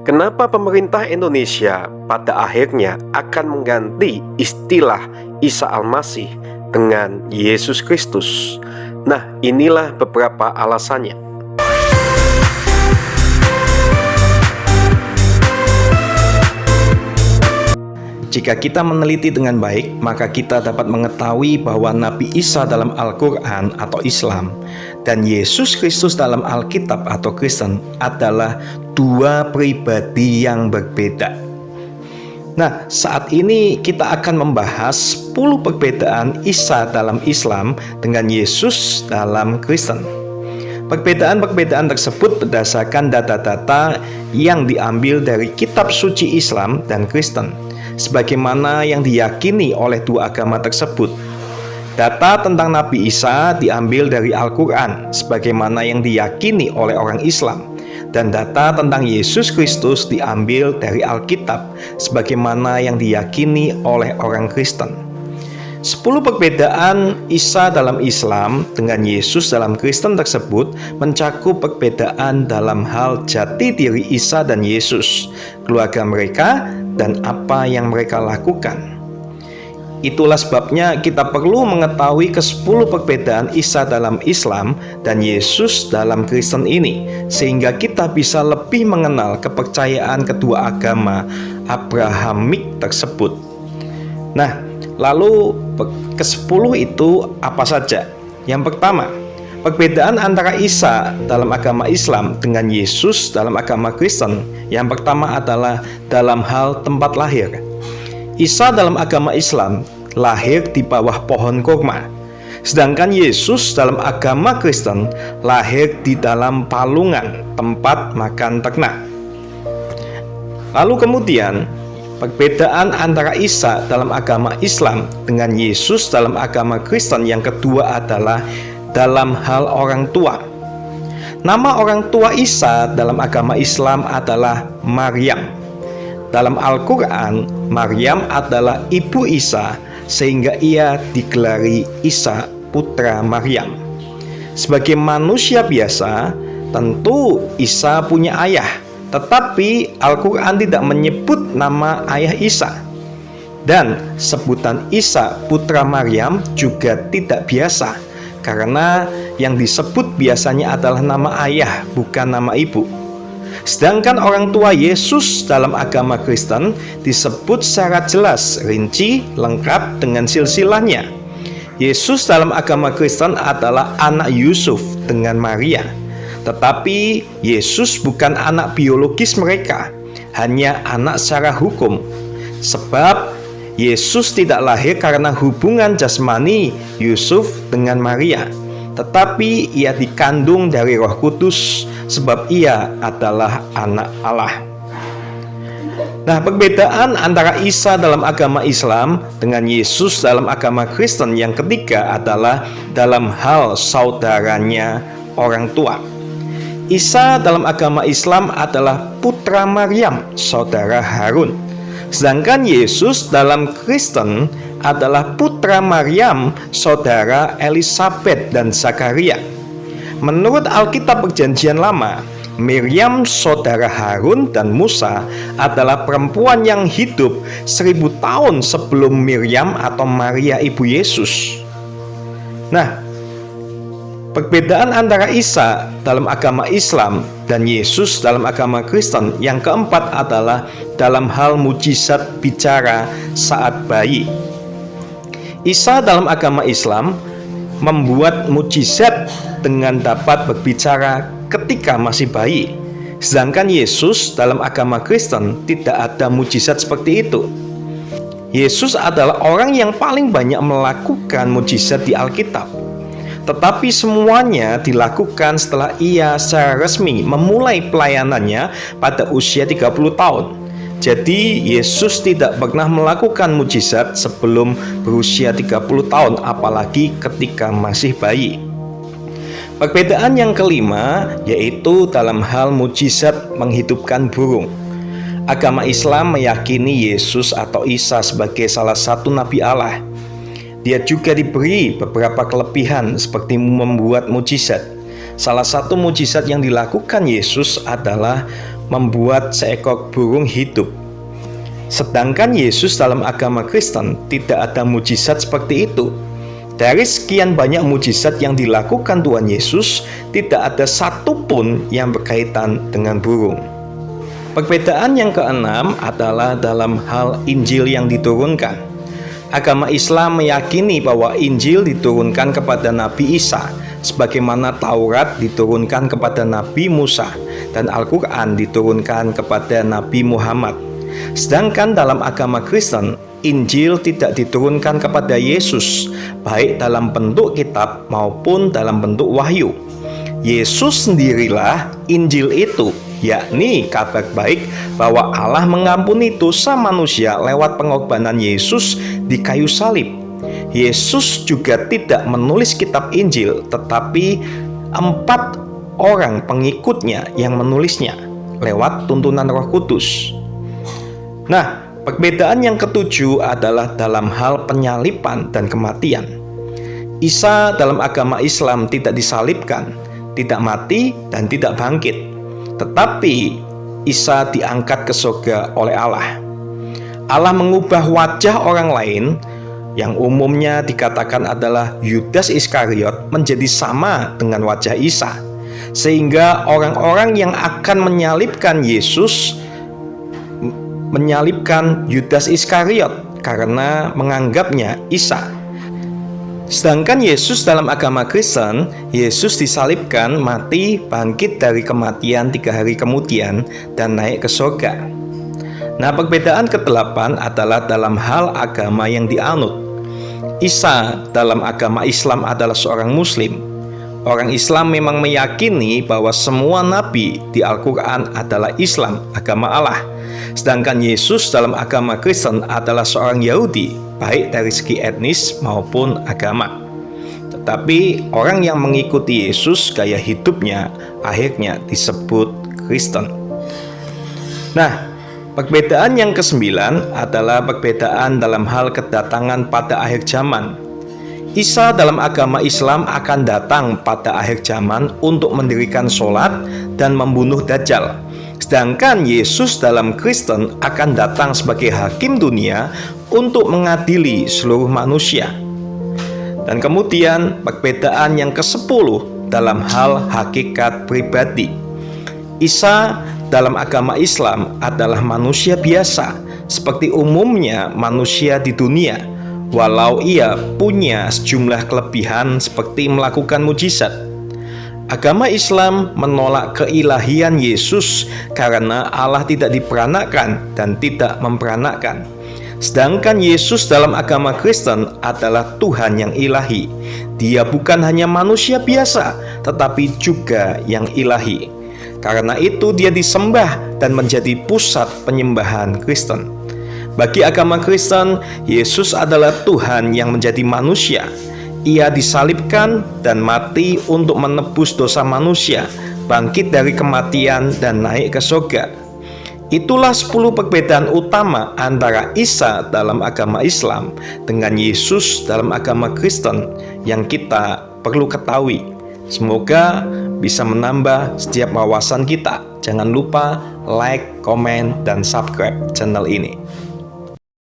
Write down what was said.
Kenapa pemerintah Indonesia pada akhirnya akan mengganti istilah Isa Al-Masih dengan Yesus Kristus? Nah, inilah beberapa alasannya. Jika kita meneliti dengan baik, maka kita dapat mengetahui bahwa Nabi Isa dalam Al-Quran atau Islam dan Yesus Kristus dalam Alkitab atau Kristen adalah dua pribadi yang berbeda. Nah, saat ini kita akan membahas 10 perbedaan Isa dalam Islam dengan Yesus dalam Kristen. Perbedaan-perbedaan tersebut berdasarkan data-data yang diambil dari kitab suci Islam dan Kristen, sebagaimana yang diyakini oleh dua agama tersebut. Data tentang Nabi Isa diambil dari Al-Quran, sebagaimana yang diyakini oleh orang Islam, dan data tentang Yesus Kristus diambil dari Alkitab, sebagaimana yang diyakini oleh orang Kristen. 10 perbedaan Isa dalam Islam dengan Yesus dalam Kristen tersebut mencakup perbedaan dalam hal jati diri Isa dan Yesus, keluarga mereka, dan apa yang mereka lakukan. Itulah sebabnya kita perlu mengetahui ke-10 perbedaan Isa dalam Islam dan Yesus dalam Kristen ini, sehingga kita bisa lebih mengenal kepercayaan kedua agama Abrahamik tersebut. Nah, lalu ke-10 itu apa saja? Yang pertama, perbedaan antara Isa dalam agama Islam dengan Yesus dalam agama Kristen. Yang pertama adalah dalam hal tempat lahir. Isa dalam agama Islam lahir di bawah pohon kurma, sedangkan Yesus dalam agama Kristen lahir di dalam palungan, tempat makan ternak. Lalu kemudian, perbedaan antara Isa dalam agama Islam dengan Yesus dalam agama Kristen yang kedua adalah dalam hal orang tua. Nama orang tua Isa dalam agama Islam adalah Maryam. Dalam Al-Quran, Maryam adalah ibu Isa, sehingga ia digelari Isa putra Maryam. Sebagai manusia biasa, tentu Isa punya ayah, tetapi Al-Quran tidak menyebut nama ayah Isa. Dan sebutan Isa putra Maryam juga tidak biasa, karena yang disebut biasanya adalah nama ayah, bukan nama ibu. Sedangkan orang tua Yesus dalam agama Kristen disebut secara jelas, rinci, lengkap dengan silsilahnya. Yesus dalam agama Kristen adalah anak Yusuf dengan Maria. Tetapi Yesus bukan anak biologis mereka, hanya anak secara hukum. Sebab Yesus tidak lahir karena hubungan jasmani Yusuf dengan Maria, tetapi ia dikandung dari Roh Kudus, sebab ia adalah anak Allah. Nah, perbedaan antara Isa dalam agama Islam dengan Yesus dalam agama Kristen yang ketiga adalah dalam hal saudaranya orang tua. Isa dalam agama Islam adalah putra Maryam, saudara Harun. Sedangkan Yesus dalam Kristen adalah putra Maryam, saudara Elisabet dan Zakaria. Menurut Alkitab Perjanjian Lama, Miriam saudara Harun dan Musa adalah perempuan yang hidup 1000 tahun sebelum Miriam atau Maria ibu Yesus. Nah, perbedaan antara Isa dalam agama Islam dan Yesus dalam agama Kristen yang keempat adalah dalam hal mujizat bicara saat bayi. Isa dalam agama Islam membuat mujizat dengan dapat berbicara ketika masih bayi. Sedangkan Yesus dalam agama Kristen tidak ada mujizat seperti itu. Yesus adalah orang yang paling banyak melakukan mujizat di Alkitab. Tetapi semuanya dilakukan setelah ia secara resmi memulai pelayanannya pada usia 30 tahun. Jadi Yesus tidak pernah melakukan mujizat sebelum berusia 30 tahun, apalagi ketika masih bayi. Perbedaan yang kelima yaitu dalam hal mujizat menghidupkan burung. Agama Islam meyakini Yesus atau Isa sebagai salah satu nabi Allah. Dia juga diberi beberapa kelebihan seperti membuat mujizat. Salah satu mujizat yang dilakukan Yesus adalah membuat seekor burung hidup. Sedangkan Yesus dalam agama Kristen tidak ada mujizat seperti itu. Dari sekian banyak mujizat yang dilakukan Tuhan Yesus, tidak ada satupun yang berkaitan dengan burung. Perbedaan yang keenam adalah dalam hal Injil yang diturunkan. Agama Islam meyakini bahwa Injil diturunkan kepada Nabi Isa, sebagaimana Taurat diturunkan kepada Nabi Musa, dan Al-Quran diturunkan kepada Nabi Muhammad. Sedangkan dalam agama Kristen, Injil tidak diturunkan kepada Yesus, baik dalam bentuk kitab maupun dalam bentuk wahyu. Yesus sendirilah Injil itu, yakni kabar baik bahwa Allah mengampuni dosa manusia lewat pengorbanan Yesus di kayu salib. Yesus juga tidak menulis kitab Injil, tetapi 4 orang pengikutnya yang menulisnya lewat tuntunan Roh Kudus. Nah, perbedaan yang ketujuh adalah dalam hal penyaliban dan kematian. Isa dalam agama Islam tidak disalibkan, tidak mati, dan tidak bangkit. Tetapi Isa diangkat ke surga oleh Allah. Allah mengubah wajah orang lain yang umumnya dikatakan adalah Yudas Iskariot menjadi sama dengan wajah Isa, sehingga orang-orang yang akan menyalibkan Yesus menyalibkan Yudas Iskariot karena menganggapnya Isa. Sedangkan Yesus dalam agama Kristen, Yesus disalibkan, mati, bangkit dari kematian 3 hari kemudian, dan naik ke surga. Nah, perbedaan ke-8 adalah dalam hal agama yang dianut. Isa dalam agama Islam adalah seorang Muslim. Orang Islam memang meyakini bahwa semua nabi di Al-Quran adalah Islam, agama Allah. Sedangkan Yesus dalam agama Kristen adalah seorang Yahudi, baik dari segi etnis maupun agama. Tetapi orang yang mengikuti Yesus, gaya hidupnya akhirnya disebut Kristen. Nah, perbedaan yang ke-9 adalah perbedaan dalam hal kedatangan pada akhir zaman. Isa dalam agama Islam akan datang pada akhir zaman untuk mendirikan sholat dan membunuh Dajjal. Sedangkan Yesus dalam Kristen akan datang sebagai hakim dunia untuk mengadili seluruh manusia. Dan kemudian perbedaan yang ke-10 dalam hal hakikat pribadi. Isa dalam agama Islam adalah manusia biasa, seperti umumnya manusia di dunia, walau ia punya sejumlah kelebihan seperti melakukan mujizat. Agama Islam menolak keilahian Yesus karena Allah tidak diperanakkan dan tidak memperanakkan. Sedangkan Yesus dalam agama Kristen adalah Tuhan yang ilahi. Dia bukan hanya manusia biasa, tetapi juga yang ilahi. Karena itu dia disembah dan menjadi pusat penyembahan Kristen. Bagi agama Kristen, Yesus adalah Tuhan yang menjadi manusia. Ia disalibkan dan mati untuk menebus dosa manusia, bangkit dari kematian dan naik ke surga. Itulah 10 perbedaan utama antara Isa dalam agama Islam dengan Yesus dalam agama Kristen yang kita perlu ketahui. Semoga bisa menambah setiap wawasan kita. Jangan lupa like, komen, dan subscribe channel ini.